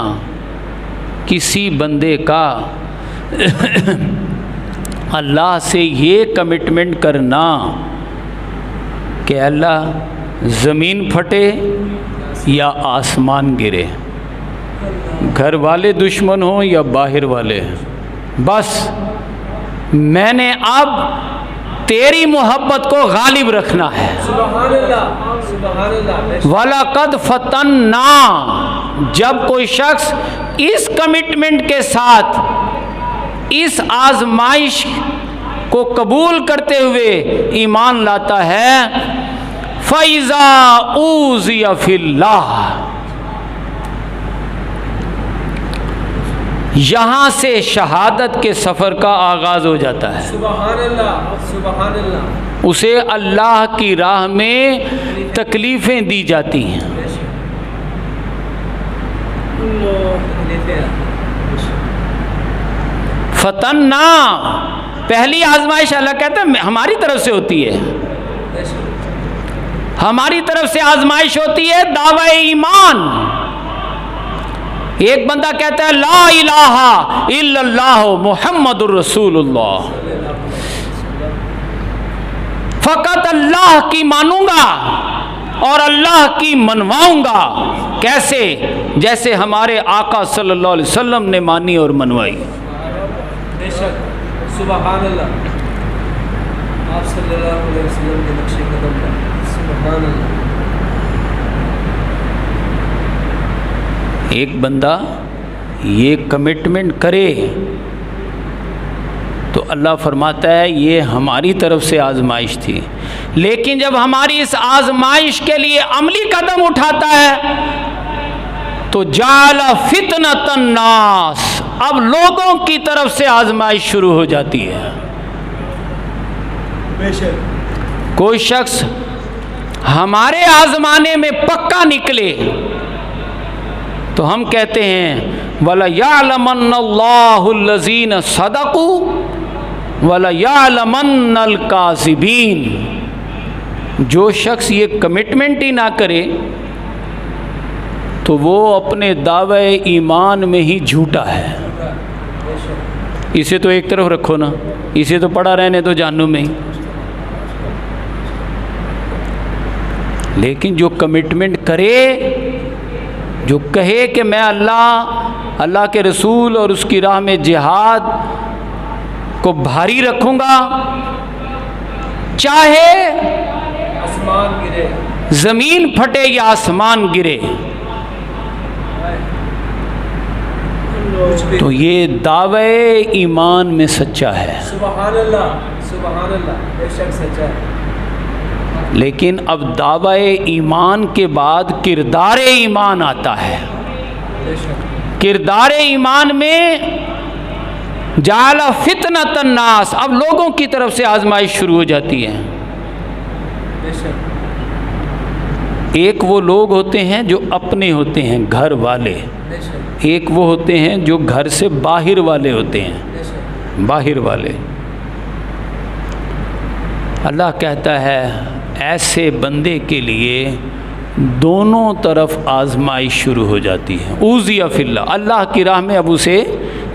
کسی بندے کا اللہ سے یہ کمٹمنٹ کرنا کہ اللہ زمین پھٹے یا آسمان گرے، گھر والے دشمن ہوں یا باہر والے، بس میں نے اب تیری محبت کو غالب رکھنا ہے۔ سبحان اللہ، سبحان اللہ۔ وَلَقَدْ فَتَنَّا، جب کوئی شخص اس کمٹمنٹ کے ساتھ اس آزمائش کو قبول کرتے ہوئے ایمان لاتا ہے، فَإِذَا أُوذِيَ فِي اللَّهِ، یہاں سے شہادت کے سفر کا آغاز ہو جاتا ہے۔ سبحان اللہ، سبحان اللہ۔ اسے اللہ کی راہ میں تکلیفیں دی جاتی ہیں۔ فتنہ، پہلی آزمائش اللہ کہتا ہے ہماری طرف سے ہوتی ہے، ہماری طرف سے آزمائش ہوتی ہے دعوی ایمان۔ ایک بندہ کہتا ہے لا الہ الا اللہ محمد الرسول اللہ، فقط اللہ کی مانوں گا اور اللہ کی منواؤں گا۔ کیسے؟ جیسے ہمارے آقا صلی اللہ علیہ وسلم نے مانی اور منوائی۔ بے شک، سبحان اللہ۔ آپ صلی اللہ علیہ وسلم کے نقش قدم پر، سبحان اللہ۔ ایک بندہ یہ کمٹمنٹ کرے تو اللہ فرماتا ہے یہ ہماری طرف سے آزمائش تھی، لیکن جب ہماری اس آزمائش کے لیے عملی قدم اٹھاتا ہے تو جعل فتنۃ الناس، اب لوگوں کی طرف سے آزمائش شروع ہو جاتی ہے۔ بے شک، کوئی شخص ہمارے آزمانے میں پکا نکلے تو ہم کہتے ہیں وَلَيَعْلَمَنَّ اللَّهُ الَّذِينَ صَدَقُوا وَلَيَعْلَمَنَّ الْكَاذِبِينَ۔ جو شخص یہ کمٹمنٹ ہی نہ کرے تو وہ اپنے دعوی ایمان میں ہی جھوٹا ہے۔ اسے تو ایک طرف رکھو نا، اسے تو پڑا رہنے تو جہنم میں ہی، لیکن جو کمٹمنٹ کرے، جو کہے کہ میں اللہ کے رسول اور اس کی راہ میں جہاد کو بھاری رکھوں گا، چاہے آسمان گرے، زمین پھٹے یا آسمان گرے، تو یہ دعوی ایمان میں سچا ہے۔ سبحان اللہ، سبحان اللہ، بے شک سچا ہے۔ لیکن اب دعوی ایمان کے بعد کردار ایمان آتا ہے۔ بے شک، کردار ایمان میں جعل فتنۃ الناس، اب لوگوں کی طرف سے آزمائش شروع ہو جاتی ہے۔ بے شک، ایک وہ لوگ ہوتے ہیں جو اپنے ہوتے ہیں، گھر والے، بے شک، ایک وہ ہوتے ہیں جو گھر سے باہر والے ہوتے ہیں، بے شک، باہر والے۔ اللہ کہتا ہے ایسے بندے کے لیے دونوں طرف آزمائش شروع ہو جاتی ہے۔ اوذی فی اللہ، اللہ کی راہ میں اب اسے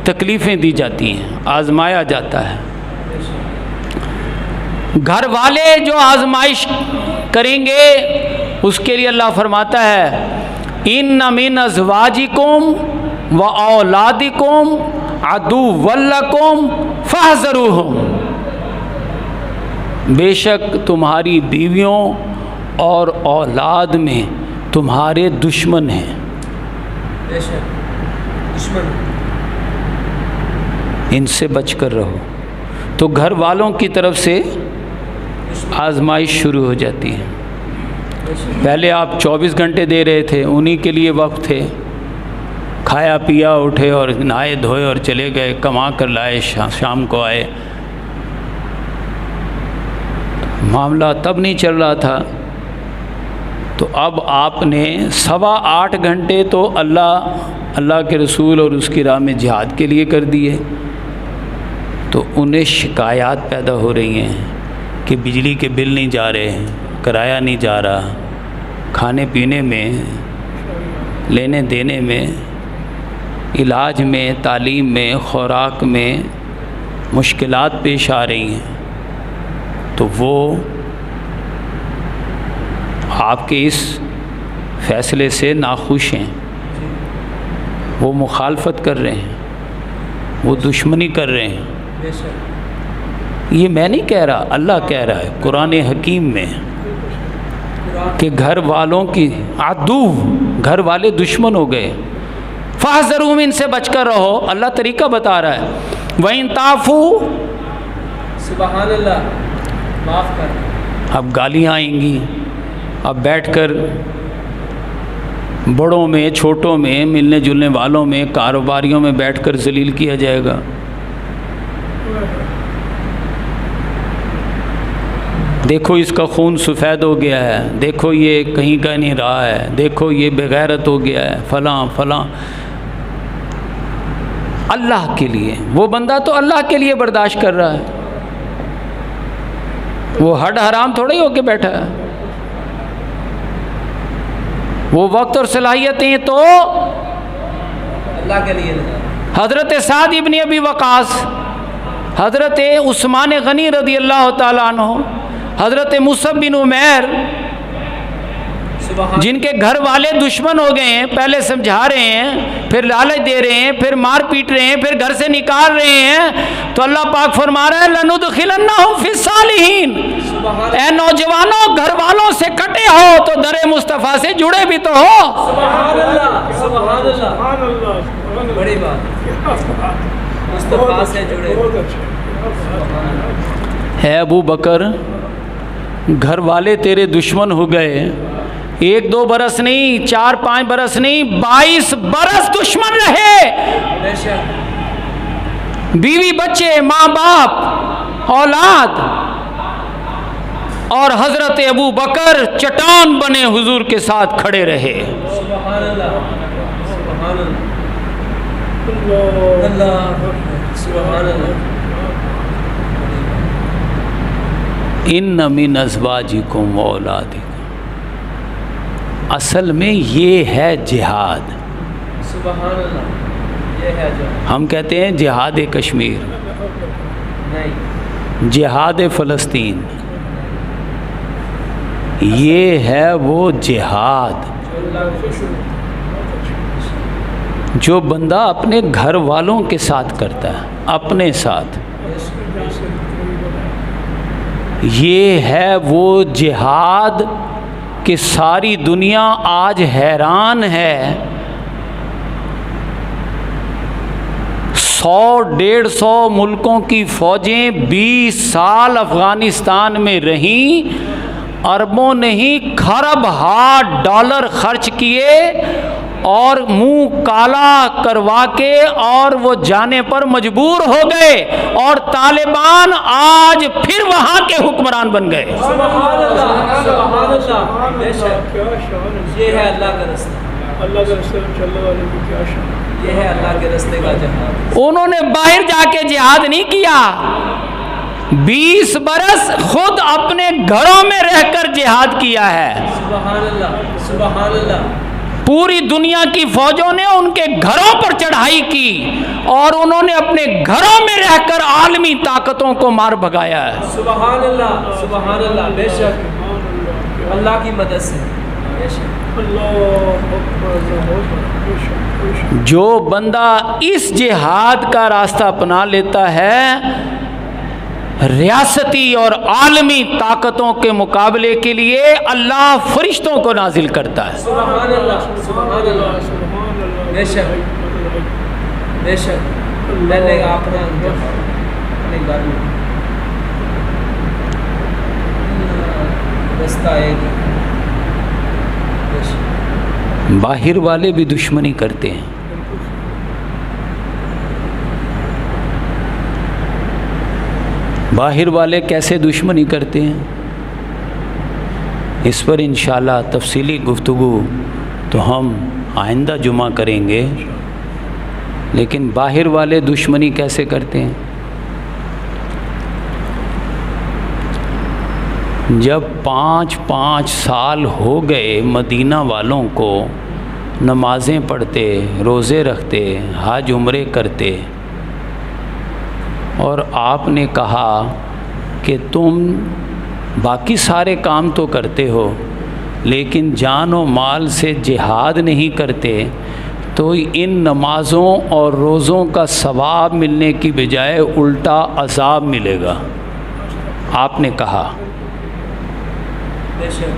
تکلیفیں دی جاتی ہیں، آزمایا جاتا ہے۔ گھر والے جو آزمائش کریں گے اس کے لیے اللہ فرماتا ہے ان من ازواجکم و اولادکم عدوا لکم فاحذروہم، بے شک تمہاری بیویوں اور اولاد میں تمہارے دشمن ہیں، بے شک، دشمن، ان سے بچ کر رہو۔ تو گھر والوں کی طرف سے آزمائش شروع ہو جاتی ہے۔ پہلے آپ 24 گھنٹے دے رہے تھے، انہی کے لیے وقت تھے، کھایا پیا اٹھے اور نہائے دھوئے اور چلے گئے، کما کر لائے، شام کو آئے۔ معاملہ تب نہیں چل رہا تھا، تو اب آپ نے 8.25 گھنٹے تو اللہ کے رسول اور اس کی راہ میں جہاد کے لیے کر دیے، تو انہیں شکایات پیدا ہو رہی ہیں کہ بجلی کے بل نہیں جا رہے، کرایہ نہیں جا رہا، کھانے پینے میں لینے دینے میں، علاج میں، تعلیم میں، خوراک میں مشکلات پیش آ رہی ہیں تو وہ آپ کے اس فیصلے سے ناخوش ہیں، وہ مخالفت کر رہے ہیں، وہ دشمنی کر رہے ہیں۔ بے شک یہ میں نہیں کہہ رہا، اللہ کہہ رہا ہے قرآن حکیم میں کہ گھر والوں کی عدو، گھر والے دشمن ہو گئے، فاحذروا، ان سے بچ کر رہو۔ اللہ طریقہ بتا رہا ہے، وَإِن تَعْفُوا، سبحان اللہ، معاف کر۔ اب گالیاں آئیں گی، اب بیٹھ کر بڑوں میں، چھوٹوں میں، ملنے جلنے والوں میں، کاروباریوں میں بیٹھ کر ذلیل کیا جائے گا۔ دیکھو اس کا خون سفید ہو گیا ہے، دیکھو یہ کہیں کا نہیں رہا ہے، دیکھو یہ بغیرت ہو گیا ہے، فلاں فلاں۔ اللہ کے لیے وہ بندہ تو اللہ کے لیے برداشت کر رہا ہے، وہ ہڈ حرام تھوڑا ہی ہو کے بیٹھا ہے، وہ وقت اور صلاحیتیں تو اللہ کے لیے لگا۔ حضرت سعد ابن ابی وقاص، حضرت عثمان غنی رضی اللہ تعالیٰ عنہ، حضرت مصعب بن عمیر، سبحان جن کے گھر والے دشمن ہو گئے ہیں، پہلے سمجھا رہے ہیں، پھر لالچ دے رہے ہیں، پھر مار پیٹ رہے ہیں، پھر گھر سے نکال رہے ہیں، تو اللہ پاک فرما رہا ہے لَنُدْخِلَنَّهُمْ فِي الصَّالِحِينَ، اے نوجوانوں گھر والوں سے کٹے ہو تو در مصطفیٰ سے جڑے بھی تو ہو۔ سبحان اللہ، سبحان اللہ، سبحان اللہ، بڑی بات، مصطفیٰ سے جڑے۔ ہے ابو بکر، گھر والے تیرے دشمن ہو گئے، 1-2 برس نہیں، 4-5 برس نہیں، 22 برس دشمن رہے، بے شک بیوی بچے، ماں باپ، اولاد، اور حضرت ابو بکر چٹان بنے حضور کے ساتھ کھڑے رہے۔ سبحان اللہ، سبحان اللہ، اللہ اللہ سبحان اللہ۔ ان من ازواجکم و اولادکم، اصل میں یہ ہے جہاد۔ سبحان اللہ، یہ ہے جو ہم کہتے ہیں جہاد کشمیر، نہیں، جہاد فلسطین، یہ ہے وہ جہاد جو اللہ کو خوش ہو۔ جو بندہ اپنے گھر والوں کے ساتھ کرتا ہے، اپنے ساتھ، بے شک، بے شک، یہ ہے وہ جہاد کہ ساری دنیا آج حیران ہے۔ 100-150 ملکوں کی فوجیں 20 سال افغانستان میں رہیں، اربوں نہیں کھرب ہاتھ ڈالر خرچ کیے اور منہ کالا کروا کے اور وہ جانے پر مجبور ہو گئے، اور طالبان آج پھر وہاں کے حکمران بن گئے۔ سبحان اللہ، سبحان اللہ، بے شک، کیا شان ہے، یہ ہے اللہ کا رستہ، اللہ کے رسول صلی اللہ علیہ وسلم، کیا شان ہے۔ یہ ہے اللہ کے رستے کا جہاد۔ انہوں نے باہر جا کے جہاد نہیں کیا، 20 برس خود اپنے گھروں میں رہ کر جہاد کیا ہے۔ سبحان اللہ، سبحان اللہ، پوری دنیا کی فوجوں نے ان کے گھروں پر چڑھائی کی اور انہوں نے اپنے گھروں میں رہ کر عالمی طاقتوں کو مار بھگایا ہے۔ سبحان اللہ، سبحان اللہ، بے شک اللہ کی مدد سے، بے شک اللہ اکبر، اللہ اکبر، بے شک، بے شک۔ جو بندہ اس جہاد کا راستہ اپنا لیتا ہے، ریاستی اور عالمی طاقتوں کے مقابلے کے لیے اللہ فرشتوں کو نازل کرتا ہے۔ سبحان اللہ، سبحان اللہ، سبحان اللہ، بے شک، بے شک، پہلے اپنا اپنے گھر میں رستہ ایک ہے، بے شک، باہر والے بھی دشمنی کرتے ہیں، باہر والے کیسے دشمنی کرتے ہیں، اس پر انشاءاللہ تفصیلی گفتگو تو ہم آئندہ جمعہ کریں گے، لیکن باہر والے دشمنی کیسے کرتے ہیں؟ جب 5 سال ہو گئے مدینہ والوں کو نمازیں پڑھتے، روزے رکھتے، حج عمرے کرتے، اور آپ نے کہا کہ تم باقی سارے کام تو کرتے ہو لیکن جان و مال سے جہاد نہیں کرتے، تو ان نمازوں اور روزوں کا ثواب ملنے کی بجائے الٹا عذاب ملے گا، آپ نے کہا۔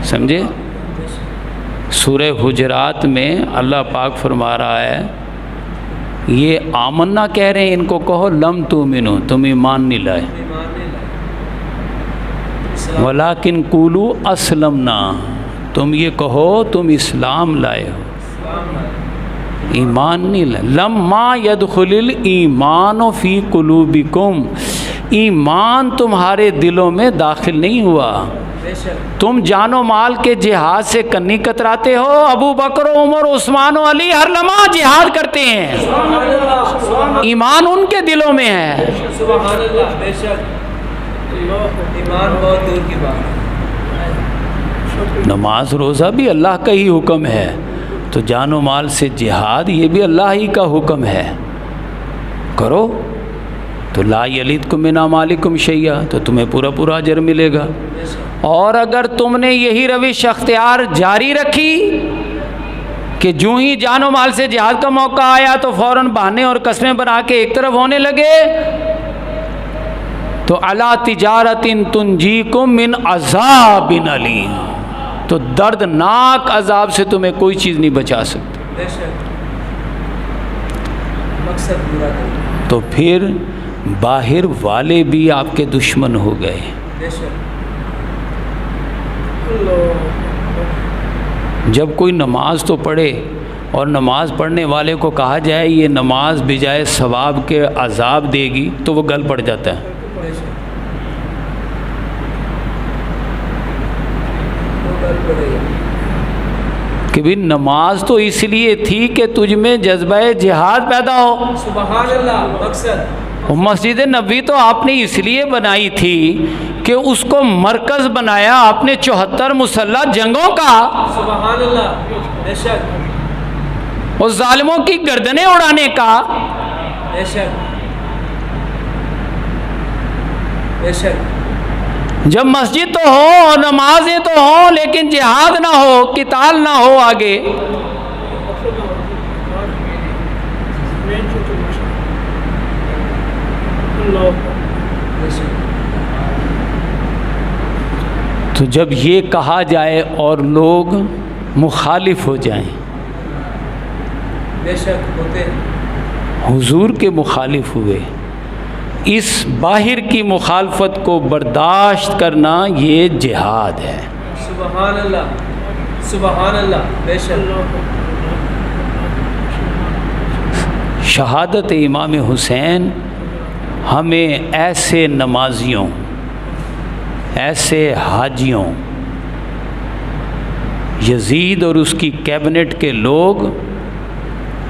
سمجھے؟ سورہ حجرات میں اللہ پاک فرما رہا ہے، یہ آمنا کہہ رہے ہیں، ان کو کہو لم تؤمنو، تم ایمان نہیں لائے، ولیکن قولوا اسلمنا، تم یہ کہو تم اسلام لائے ہو، ایمان نہیں لائے۔ لما يدخل الایمان فی قلوبکم، ایمان تمہارے دلوں میں داخل نہیں ہوا، تم جان و مال کے جہاد سے کنی کتراتے ہو۔ ابو بکر و عمر عثمان و علی ہر لمحہ جہاد کرتے ہیں، ایمان ان کے دلوں میں ہے۔ سبحان اللہ، بے شک ایمان بہت دور کی بات ہے۔ نماز روزہ بھی اللہ کا ہی حکم ہے، تو جان و مال سے جہاد یہ بھی اللہ ہی کا حکم ہے، کرو تو لا یلدکم من اعمالکم شیئا، تو تمہیں پورا پورا اجر ملے گا۔ اور اگر تم نے یہی روش اختیار جاری رکھی کہ جو ہی جان و مال سے جہاد کا موقع آیا تو فوراً بہانے اور قسمیں بنا کے ایک طرف ہونے لگے، تو علی تجارت تنجیکم من عذاب علیم، تو دردناک عذاب سے تمہیں کوئی چیز نہیں بچا سکتی۔ بے شک مقصد پورا کرنا۔ تو پھر باہر والے بھی آپ کے دشمن ہو گئے۔ بے شک جب کوئی نماز تو پڑھے اور نماز پڑھنے والے کو کہا جائے یہ نماز بجائے ثواب کے عذاب دے گی تو وہ گل پڑ جاتا ہے۔ بے شک وہ گل پڑے گا کہ بھی نماز تو اس لیے تھی کہ تجھ میں جذبہ جہاد پیدا ہو۔ سبحان اللہ، مقصد مسجد نبوی تو آپ نے اس لیے بنائی تھی کہ اس کو مرکز بنایا آپ نے 74 مسلح جنگوں کا، سبحان اللہ، بے شک اور ظالموں کی گردنیں اڑانے کا۔ بے شک بے شک جب مسجد تو ہو اور نمازیں تو ہوں لیکن جہاد نہ ہو، قتال نہ ہو آگے، بے شک تو جب یہ کہا جائے اور لوگ مخالف ہو جائیں، بے شک ہوتے ہیں۔ حضور کے مخالف ہوئے، اس باہر کی مخالفت کو برداشت کرنا یہ جہاد ہے۔ سبحان اللہ، سبحان اللہ، بے شک شہادت امام حسین ہمیں ایسے نمازیوں، ایسے حاجیوں، یزید اور اس کی کیبنٹ کے لوگ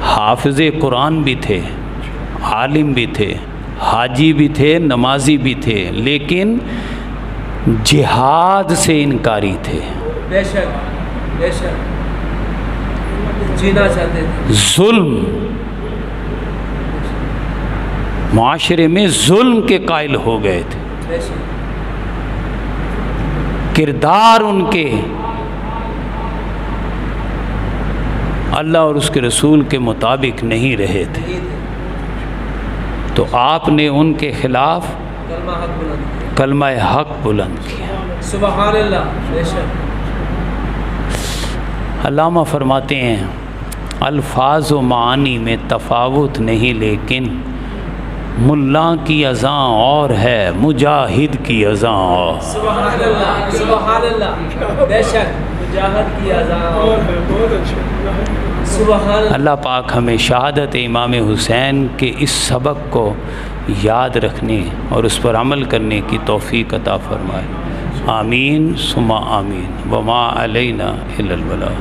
حافظ قرآن بھی تھے، عالم بھی تھے، حاجی بھی تھے، نمازی بھی تھے، لیکن جہاد سے انکاری تھے، بے شک بے شک جینا چاہتے تھے۔ ظلم، معاشرے میں ظلم کے قائل ہو گئے تھے، بے شک کردار ان کے اللہ اور اس کے رسول کے مطابق نہیں رہے تھے، نہیں تھے۔ تو آپ نے ان کے خلاف کلمہ حق بلند کیا۔ کلمہ حق بلند کیا۔ سبحان اللہ، بے شک علامہ فرماتے ہیں الفاظ و معانی میں تفاوت نہیں، لیکن ملا کی اذاں اور ہے، مجاہد کی اذاں اور۔ سبحان اللہ، سبحان اللہ، بے شک مجاہد کی اذان۔ بہت اچھا۔ سبحان اللہ۔ اللہ پاک ہمیں شہادت امام حسین کے اس سبق کو یاد رکھنے اور اس پر عمل کرنے کی توفیق عطا فرمائے، آمین ثم آمین، وما علینا الا البلاغ۔